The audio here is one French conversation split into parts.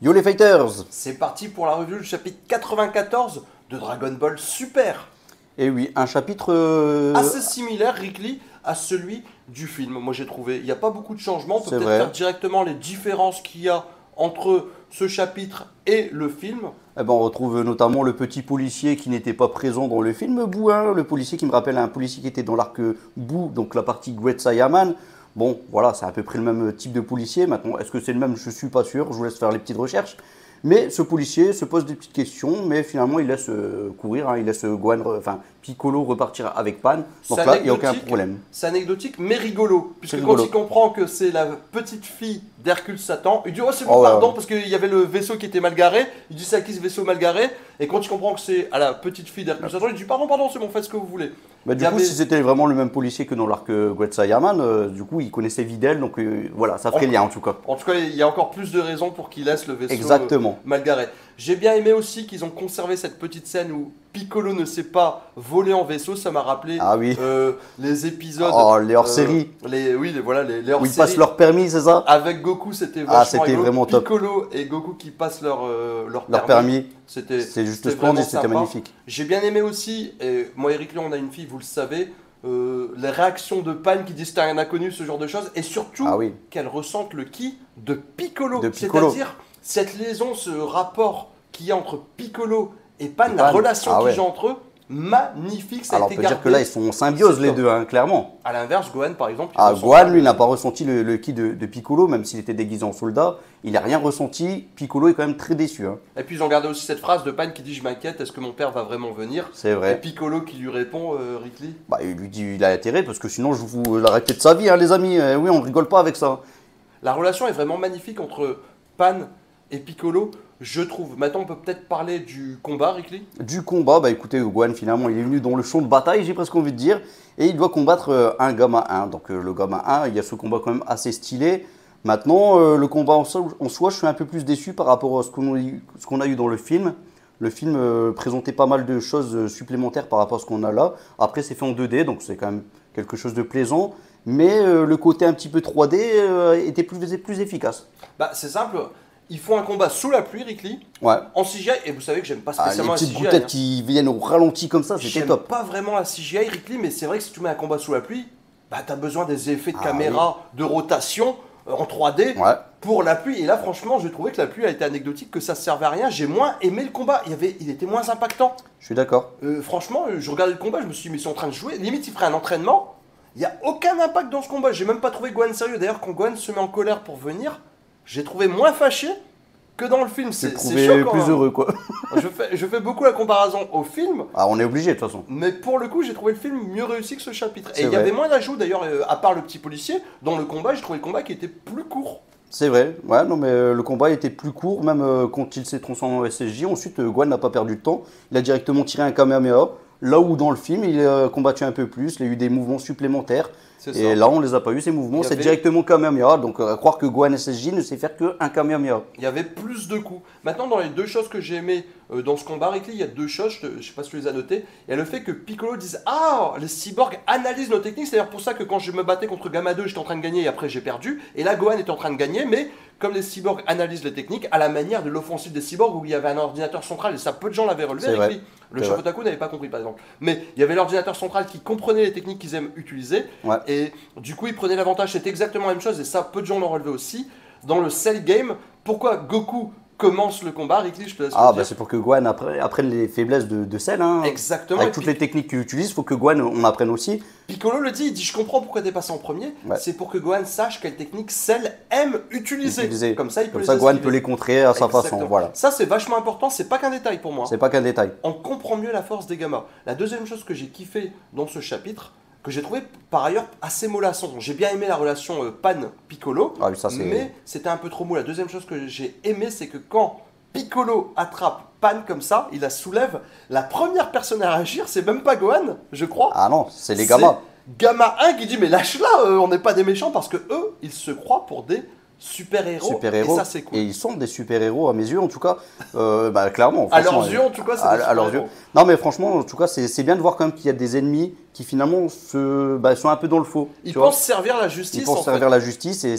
Yo les fighters! C'est parti pour la review du chapitre 94 de Dragon Ball Super. Et oui, un chapitre assez similaire, Rick Lee, à celui du film. Moi j'ai trouvé, il n'y a pas beaucoup de changements. On peut C'est peut-être vrai. faire directement les différences qu'il y a entre ce chapitre et le film. Eh ben, on retrouve notamment le petit policier qui n'était pas présent dans le film, Boo, hein, le policier qui me rappelle un policier qui était dans l'arc Boo, donc la partie Great Saiyaman. Bon, voilà, c'est à peu près le même type de policier. Maintenant, est-ce que c'est le même? Je ne suis pas sûr, je vous laisse faire les petites recherches. Mais ce policier se pose des petites questions, mais finalement il laisse courir, hein, il laisse Gohan, Piccolo repartir avec Pan. Donc C'est là, il n'y a aucun anecdotique. problème. C'est anecdotique mais rigolo. Puisque rigolo. quand il comprend que c'est la petite fille d'Hercule Satan, il dit oh c'est bon Oh, ouais. pardon parce qu'il y avait le vaisseau qui était mal garé. Il dit c'est à qui ce vaisseau mal garé? Et quand il comprend que c'est à la petite fille d'Hercule Satan, il dit pardon c'est bon, faites ce que vous voulez. Bah, du Il y coup, avait- si c'était vraiment le même policier que dans l'arc Great Saiyaman, du coup, il connaissait Videl, donc voilà, ça ferait lien en tout cas. En tout cas, il y a encore plus de raisons pour qu'il laisse le vaisseau Exactement. mal garé. J'ai bien aimé aussi qu'ils ont conservé cette petite scène où Piccolo ne s'est pas volé en vaisseau. Ça m'a rappelé Ah oui. les épisodes. Oh, les hors-série. Oui, les Où hors-série. ils passent leur permis, c'est ça? Avec Goku, c'était Ah, vachement c'était rigolo. vraiment top. Piccolo et Goku qui passent leur Leur permis. C'était C'est juste c'était splendide, vraiment c'était sympa. magnifique. J'ai bien aimé aussi, et moi et Eric Léon, on a une fille, vous le savez, les réactions de Pan qui disent t'as un inconnu, ce genre de choses, et surtout Ah oui. qu'elle ressente le ki de Piccolo. De Piccolo. C'est-à-dire cette liaison, ce rapport qu'il y a entre Piccolo et Pan, Et la Pan. relation Ah qu'il ouais. y a entre eux, magnifique, ça Alors a on été peut dire gardé. que là, ils sont en symbiose C'est les top. deux, hein, clairement. À l'inverse, Gohan par exemple. il Ah, ressent Gohan, pas lui, n'a pas ressenti le ki de Piccolo, même s'il était déguisé en soldat. Il n'a rien ressenti. Piccolo est quand même très déçu. Hein. Et puis ils ont gardé aussi cette phrase de Pan qui dit je m'inquiète, est-ce que mon père va vraiment venir? C'est Et vrai. Piccolo qui lui répond, Rick Lee. Bah, il lui dit il a intérêt, parce que sinon, je vous l'arrêtez de sa vie, hein, les amis. Oui, on ne rigole pas avec ça. La relation est vraiment magnifique entre Pan et Piccolo, je trouve. Maintenant, on peut peut-être parler du combat, Rick Lee. Du combat, bah écoutez, Gohan, finalement, il est venu dans le champ de bataille, j'ai presque envie de dire, et il doit combattre un Gamma 1. Donc le Gamma 1, il y a ce combat quand même assez stylé. Maintenant, le combat en soi, je suis un peu plus déçu par rapport à ce qu'on a eu dans le film. Le film présentait pas mal de choses supplémentaires par rapport à ce qu'on a là. Après, c'est fait en 2D, donc c'est quand même quelque chose de plaisant. Mais le côté un petit peu 3D était plus efficace. Bah, c'est simple. Ils font un combat sous la pluie, Rick Lee, Ouais. en CGI. Et vous savez que j'aime pas Ah, les spécialement la petites CGI. gouttelettes qui viennent au ralenti comme ça, c'était J'aime top. pas vraiment la CGI, Rick Lee, mais c'est vrai que si tu mets un combat sous la pluie, bah, t'as besoin des effets de Ah, caméra, de rotation en 3D Ouais. pour la pluie. Et là, franchement, j'ai trouvé que la pluie a été anecdotique, que ça servait à rien. J'ai moins aimé le combat. Il était moins impactant. Je suis d'accord. Franchement, je regardais le combat, je me suis dit, mais ils sont en train de jouer. Limite, ils feraient un entraînement. Il n'y a aucun impact dans ce combat. J'ai même pas trouvé Gohan sérieux. D'ailleurs, quand Gohan se met en colère pour venir, j'ai trouvé moins fâché que dans le film. C'est C'est trouvé choquant. plus hein. heureux, quoi. Je fais beaucoup la comparaison au film, Ah, on est obligé, de toute façon. mais pour le coup, j'ai trouvé le film mieux réussi que ce chapitre. C'est Et il y vrai. avait moins d'ajouts, d'ailleurs, à part le petit policier. Dans le combat, j'ai trouvé le combat qui était plus court. C'est vrai. Ouais, non, mais le combat était plus court, même quand il s'est transformé en SSJ. Ensuite, Gohan n'a pas perdu de temps. Il a directement tiré un Kamehameha. Là où dans le film, il a combattu un peu plus, il a eu des mouvements supplémentaires. C'est Et ça. là, on les a pas eu, ces mouvements. Il y C'est avait- directement Kamehameha. Donc, à croire que Gohan SSJ ne sait faire qu'un Kamehameha. Il y avait plus de coups. Maintenant, dans les deux choses que j'ai aimées dans ce combat, Rick Lee, il y a deux choses, je ne sais pas si tu les as notées. Il y a le fait que Piccolo dise ah, les cyborgs analysent nos techniques. C'est d'ailleurs pour ça que quand je me battais contre Gamma 2, j'étais en train de gagner et après j'ai perdu. Et là, Gohan était en train de gagner, mais comme les cyborgs analysent les techniques, à la manière de l'offensive des cyborgs où il y avait un ordinateur central et ça, peu de gens l'avaient relevé, C'est Rick vrai. Lee. Le C'est Shogotaku n'avait pas compris, par exemple. Mais il y avait l'ordinateur central qui comprenait les techniques qu'ils aiment utiliser. Ouais. Et du coup, il prenait l'avantage. C'était exactement la même chose et ça, peu de gens l'ont relevé aussi. Dans le Cell Game, pourquoi Goku commence le combat, Rick Lee, je te laisse Ah, le bah dire. c'est pour que Gohan apprenne les faiblesses de Cell. Hein. Exactement. Avec Et toutes puis, les techniques qu'il utilise, il faut que Gohan on apprenne aussi. Piccolo le dit, il dit je comprends pourquoi t'es passé en premier. Ouais. C'est pour que Gohan sache quelle technique Cell aime utiliser. Comme ça, il peut Comme les ça, Gohan esquiver. peut les contrer à sa façon. Exactement. Voilà. Ça, c'est vachement important. C'est pas qu'un détail pour moi. C'est pas qu'un détail. On comprend mieux la force des gammas. La deuxième chose que j'ai kiffé dans ce chapitre, que j'ai trouvé par ailleurs assez mollasson. J'ai bien aimé la relation Pan-Piccolo, Ah oui, ça c'est. mais c'était un peu trop mou. La deuxième chose que j'ai aimé, c'est que quand Piccolo attrape Pan comme ça, il la soulève. La première personne à réagir, c'est même pas Gohan, je crois. Ah non, c'est les gammas. C'est Gamma 1 qui dit mais lâche-la, on n'est pas des méchants parce que eux, ils se croient pour des super-héros. Super-héros. Et ça, c'est cool. Et ils sont des super-héros à mes yeux, en tout cas. Bah, clairement. À franchement, leurs yeux, en tout cas, c'est à des leurs yeux. super-héros. Non, mais franchement, en tout cas, c'est bien de voir quand même qu'il y a des ennemis qui finalement sont un peu dans le faux. Ils tu vois. pensent servir la justice. Ils pensent servir la justice et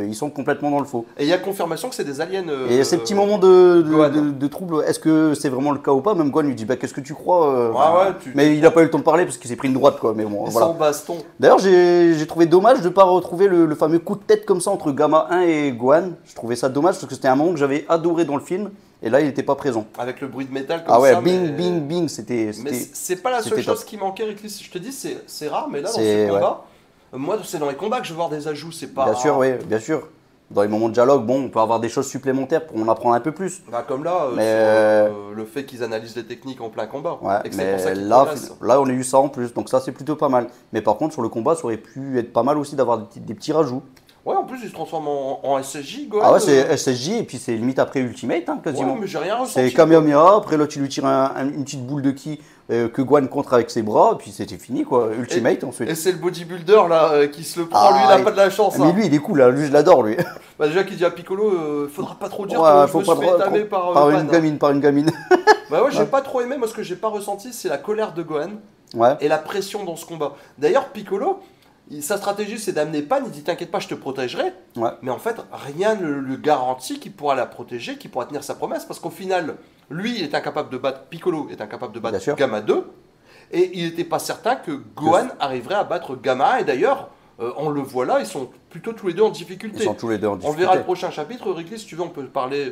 ils sont complètement dans le faux. Et il y a confirmation que c'est des aliens. Et ces petits moments Gohan. de trouble, est-ce que c'est vraiment le cas ou pas? Même Gohan lui dit qu'est-ce que tu crois Ouais, Mais il n'a pas eu le temps de parler parce qu'il s'est pris une droite quoi. Mais bon, Ils voilà. sont baston. D'ailleurs, j'ai trouvé dommage de ne pas retrouver le fameux coup de tête comme ça entre Gamma 1 et Gohan. Je trouvais ça dommage parce que c'était un moment que j'avais adoré dans le film et là il n'était pas présent. Avec le bruit de métal comme Ah ouais, ça. bing, bing, bing, c'était. Mais c'est pas la seule c'était chose top. qui manquait, Ricklis. Je te dis, c'est rare, mais là, dans C'est- ce combat, moi, c'est dans les combats que je veux voir des ajouts. C'est pas. Bien sûr, oui, bien sûr. Dans les moments de dialogue, bon, on peut avoir des choses supplémentaires pour en apprendre un peu plus. Bah, comme là, Mais- sur, le fait qu'ils analysent les techniques en plein combat. Ouais, Et que c'est pour ça mais qu'ils là, progressent. là, on a eu ça en plus, donc ça c'est plutôt pas mal. Mais par contre, sur le combat, ça aurait pu être pas mal aussi d'avoir des petits rajouts. Ouais, en plus, ils se transforment en SSJ, Gohan. Ah ouais, c'est SSJ et puis c'est limite après Ultimate, hein, quasiment. Ouais, mais j'ai rien ressenti. C'est Kamehameha, après là tu lui tires une petite boule de ki que Gohan contre avec ses bras, et puis c'était fini quoi, Ultimate ensuite. Et c'est le bodybuilder là qui se le prend, Ah, lui il a il- pas de la chance. Mais hein. lui il est cool, là. Lui je l'adore lui. Bah, déjà qu'il dit à Piccolo, faudra pas trop dire Ouais, que je faut me pas suis fait trop- tamer par, par Pan, une hein. gamine, par une gamine. Bah ouais, j'ai pas trop aimé, moi ce que j'ai pas ressenti c'est la colère de Gohan Ouais, et la pression dans ce combat. D'ailleurs Piccolo, sa stratégie c'est d'amener Pan, il dit t'inquiète pas je te protégerai, ouais. mais en fait rien ne le garantit qu'il pourra la protéger, qu'il pourra tenir sa promesse, parce qu'au final, lui il est incapable de battre, Piccolo est incapable de Bien battre sûr. Gamma 2, et il n'était pas certain que Gohan arriverait à battre Gamma 1, et d'ailleurs on le voit là, ils sont plutôt tous les deux en difficulté. Ils sont tous les deux en On difficulté. verra le prochain chapitre, Ricky, si tu veux, on peut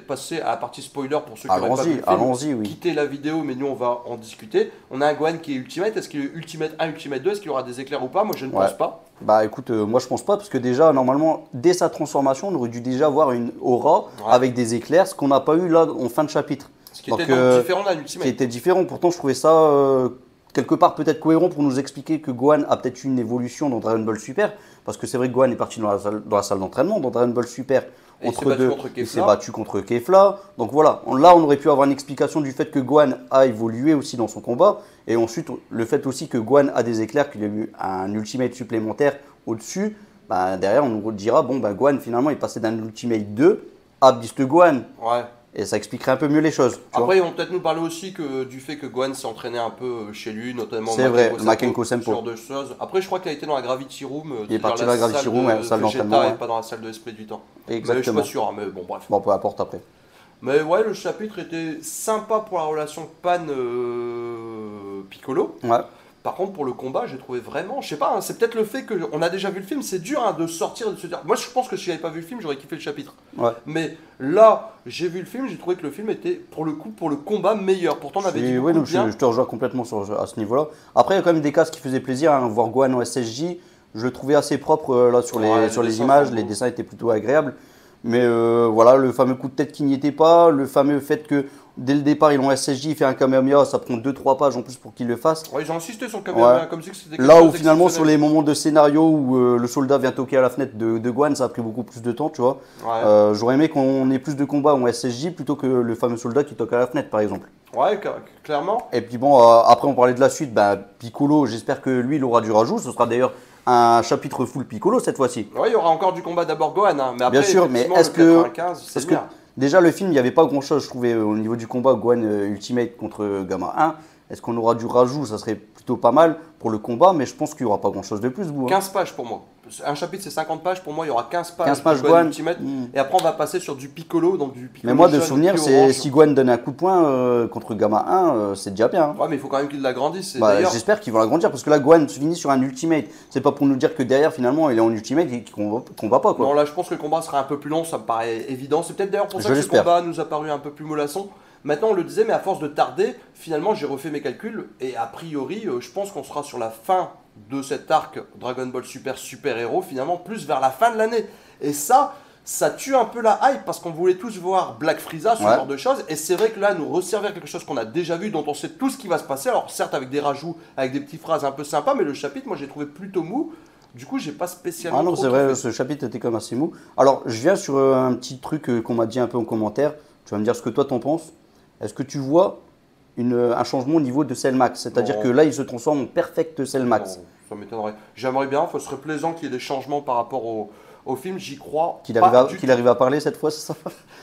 passer à la partie spoiler pour ceux qui n'auraient pas vu le film. Allons-y, oui. Quitter la vidéo, mais nous on va en discuter. On a un Gohan qui est Ultimate, est-ce qu'il est Ultimate 1, Ultimate 2, est-ce qu'il y aura des éclairs ou pas? Moi je ne Ouais. pense pas. Bah écoute, moi je pense pas, parce que déjà, normalement, dès sa transformation, on aurait dû déjà avoir une aura Ouais. avec des éclairs, ce qu'on n'a pas eu là en fin de chapitre. Ce qui Donc, était donc différent d'un Qui Ultimate. était différent. Pourtant, je trouvais ça quelque part peut-être cohérent pour nous expliquer que Gohan a peut-être eu une évolution dans Dragon Ball Super. Parce que c'est vrai que Gohan est parti dans la salle d'entraînement, dans Dragon Ball Super. Et il s'est battu contre il s'est Kefla. battu contre Kefla. Donc voilà, là on aurait pu avoir une explication du fait que Gohan a évolué aussi dans son combat. Et ensuite, le fait aussi que Gohan a des éclairs, qu'il a eu un ultimate supplémentaire au-dessus. Bah, derrière, on nous dira, bon, bah, Gohan finalement est passé d'un ultimate 2 à Beast Gohan. Ouais. Et ça expliquerait un peu mieux les choses. tu vois. Après, ils vont peut-être nous parler aussi du fait que Gohan s'est entraîné un peu chez lui, notamment C'est vrai, Makenko Makenko Sempo, Sempo. ce genre de choses. Après, je crois qu'il a été dans la Gravity Room. Il est parti dans la Gravity Room, ouais, salle d'entraînement, Et ouais. pas dans la salle de l'esprit du temps. Mais je suis Exactement. pas sûr, hein, mais bon, bref. Bon, peu importe après. Mais ouais, le chapitre était sympa pour la relation Pan-Piccolo. Ouais. Par contre, pour le combat, j'ai trouvé vraiment, je sais pas, hein, c'est peut-être le fait qu'on a déjà vu le film, c'est dur hein, de sortir et de se dire. Moi, je pense que si j'avais pas vu le film, j'aurais kiffé le chapitre. Ouais. Mais là, j'ai vu le film, j'ai trouvé que le film était, pour le coup, pour le combat meilleur. Pourtant, on avait dit beaucoup Oui, de donc bien. je te rejoins complètement à ce niveau-là. Après, il y a quand même des cases qui faisaient plaisir. Hein. Voir Gohan en SSJ, je le trouvais assez propre là sur les, Ouais, sur les les dessins images. sont Les beaux. dessins étaient plutôt agréables. Mais voilà, le fameux coup de tête qui n'y était pas, le fameux fait que dès le départ, ils ont SSJ, il fait un Kamehameha, ça prend 2-3 pages en plus pour qu'il le fasse. Ouais, ils ont insisté sur le caméra, Ouais. comme si c'était quelque Là où chose finalement sur d'exceptionnel. les moments de scénario où le soldat vient toquer à la fenêtre de Gohan, ça a pris beaucoup plus de temps, tu vois. Ouais, J'aurais aimé qu'on ait plus de combats en SSJ plutôt que le fameux soldat qui toque à la fenêtre par exemple. ouais, clairement. Et puis bon, après on parlait de la suite, bah, Piccolo, j'espère que lui il aura du rajout, ce sera d'ailleurs un chapitre full Piccolo cette fois-ci. Ouais, il y aura encore du combat d'abord Gohan, hein, mais après, Bien sûr, mais effectivement, est-ce le que- 95, c'est Parce que bien. déjà le film, il n'y avait pas grand chose je trouvais au niveau du combat Gohan Ultimate contre Gamma 1. Est-ce qu'on aura du rajout? Ça serait plutôt pas mal pour le combat, mais je pense qu'il n'y aura pas grand chose de plus. Vous, hein. 15 pages pour moi. Un chapitre c'est 50 pages, pour moi il y aura 15 pages, 15 pages de Gohan Gohan. Ultimate, Hmm. et après on va passer sur du Piccolo, donc du Piccolo Mais moi de jaune, souvenir, puis c'est orange. si Gohan donne un coup de poing contre Gamma 1, c'est déjà bien. hein. Ouais, mais il faut quand même qu'il l'agrandisse. Et Bah, d'ailleurs, j'espère qu'ils vont l'agrandir parce que là Gohan se finit sur un ultimate. C'est pas pour nous dire que derrière finalement il est en ultimate et qu'il combat pas quoi. non, là je pense que le combat sera un peu plus long, ça me paraît évident. C'est peut-être d'ailleurs pour ça Je que ce l'espère. combat nous a paru un peu plus mollasson. Maintenant on le disait, mais à force de tarder, finalement j'ai refait mes calculs, et a priori je pense qu'on sera sur la fin de cet arc Dragon Ball Super Super Héros, finalement plus vers la fin de l'année. Et ça tue un peu la hype parce qu'on voulait tous voir Black Frieza, ce Ouais. genre de choses. Et c'est vrai que là, nous resservir quelque chose qu'on a déjà vu, dont on sait tout ce qui va se passer. Alors certes avec des rajouts, avec des petites phrases un peu sympas, mais le chapitre, moi j'ai trouvé plutôt mou. Du coup, j'ai pas spécialement. Ah non, trop c'est vrai, kiffé. ce chapitre était comme assez mou. Alors, je viens sur un petit truc qu'on m'a dit un peu en commentaire. Tu vas me dire ce que toi t'en penses. Est-ce que tu vois un changement au niveau de Cell Max? C'est-à-dire Non. que là, il se transforme en Perfect Cell Max. Non, ça m'étonnerait. J'aimerais bien, ce serait plaisant qu'il y ait des changements par rapport au film, j'y crois. Qu'il arrive à parler cette fois, c'est ça?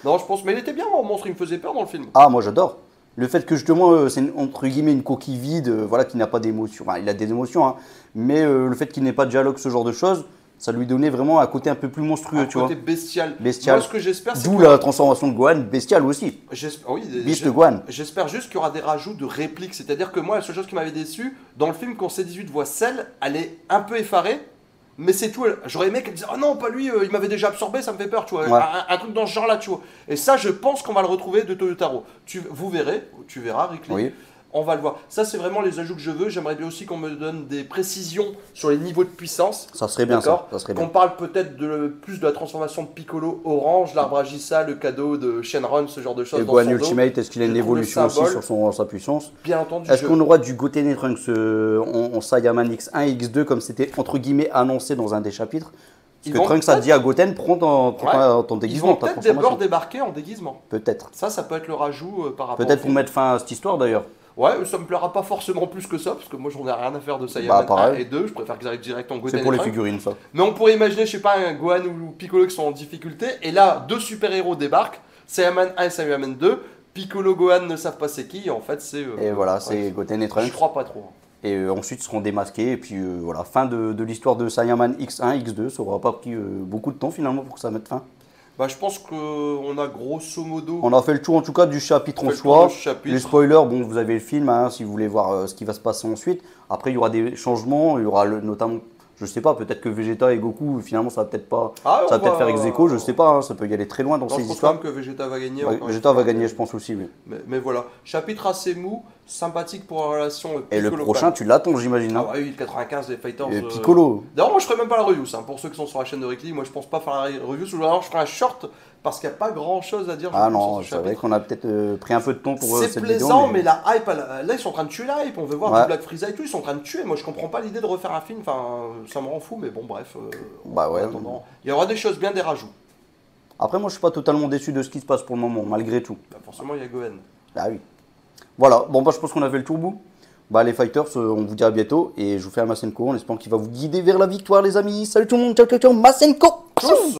Non, je pense, mais il était bien, mon monstre, il me faisait peur dans le film. Ah, moi j'adore. Le fait que justement, c'est entre guillemets une coquille vide, voilà, qui n'a pas d'émotion. Enfin, il a des émotions, hein, mais le fait qu'il n'ait pas de dialogue, ce genre de choses, ça lui donnait vraiment un côté un peu plus monstrueux, tu vois. Un côté bestial. Bestial. Moi, ce que j'espère, c'est D'où que... la transformation de Gohan, bestial aussi. Oui, Beast Gohan. j'espère juste qu'il y aura des rajouts de répliques. C'est-à-dire que moi, la seule chose qui m'avait déçu, dans le film, quand C18 voit Cell, elle est un peu effarée. Mais c'est tout. J'aurais aimé qu'elle dise oh non, pas lui, il m'avait déjà absorbé, ça me fait peur, tu vois. Ouais. Un truc dans ce genre-là, tu vois. Et ça, je pense qu'on va le retrouver de Toyotaro. Vous verrez, tu verras, Rick Lee. Oui. On va le voir. Ça, c'est vraiment les ajouts que je veux. J'aimerais bien aussi qu'on me donne des précisions sur les niveaux de puissance. Ça serait bien, ça serait bien. Qu'on parle peut-être plus de la transformation de Piccolo Orange, l'arbre Agissa, le cadeau de Shenron, ce genre de choses. Et Gohan Ultimate, est-ce qu'il a une évolution aussi sur sa puissance? Bien entendu. Est-ce qu'on aura du Goten et Trunks en Saiyaman X1 et X2 comme c'était entre guillemets annoncé dans un des chapitres? Parce que Trunks a dit à Goten, prends ton déguisement. Ils vont peut-être d'abord débarquer en déguisement. Peut-être. Ça peut être le rajout par rapport. Peut-être pour mettre fin à cette histoire d'ailleurs. Ouais, ça me plaira pas forcément plus que ça, parce que moi j'en ai rien à faire de Saiyaman 1 et 2, je préfère qu'ils arrivent direct en Goten. C'est pour les figurines, ça. Mais on pourrait imaginer, je sais pas, un Gohan ou Piccolo qui sont en difficulté, et là, deux super-héros débarquent, Saiyaman 1 et Saiyaman 2, Piccolo, Gohan ne savent pas c'est qui, et en fait c'est... et voilà, c'est Goten et Trunks. Je crois pas trop. Et ensuite ils seront démasqués, et puis voilà, fin de l'histoire de Saiyaman X1, X2, ça aura pas pris beaucoup de temps finalement pour que ça mette fin. Bah, je pense qu'on a grosso modo... On a fait le tour en tout cas du chapitre en soi. Les spoilers, bon, vous avez le film hein, si vous voulez voir ce qui va se passer ensuite. Après, il y aura des changements, il y aura notamment, je sais pas, peut-être que Vegeta et Goku, finalement, ça va peut-être pas, ça va peut-être faire ex-aequo, je sais pas, hein, ça peut y aller très loin dans ces histoires. Je pense quand même que Vegeta va gagner. Ouais, Vegeta va gagner, je pense aussi, oui. Mais voilà, chapitre assez mou, sympathique pour la relation Piccolo. Et le prochain, tu l'attends, j'imagine. Ah oui, 95, les Fighters. Et Piccolo. D'ailleurs, moi, je ferai même pas la review, hein, pour ceux qui sont sur la chaîne de Rick Lee. Moi, je pense pas faire la review. Alors, je ferai un short parce qu'il n'y a pas grand chose à dire. Ah non, c'est vrai qu'on a peut-être pris un peu de temps pour cette vidéo. C'est plaisant, mais la hype, là, ils sont en train de tuer la hype. On veut voir du Black Frieza et tout, ils sont en train de tuer. Moi, je comprends pas l'idée de refaire un film. Enfin, ça me rend fou, mais bon, bref. Bah ouais. Il y aura des choses bien, des rajouts. Après, moi, je suis pas totalement déçu de ce qui se passe pour le moment, malgré tout. Bah, forcément, il y a Gohan. Ah oui. Voilà, bon, bah, je pense qu'on a fait le tour bout. Bah, les fighters, on vous dit à bientôt et je vous fais un Masenko en espérant qu'il va vous guider vers la victoire, les amis. Salut tout le monde, ciao, ciao, ciao, Masenko!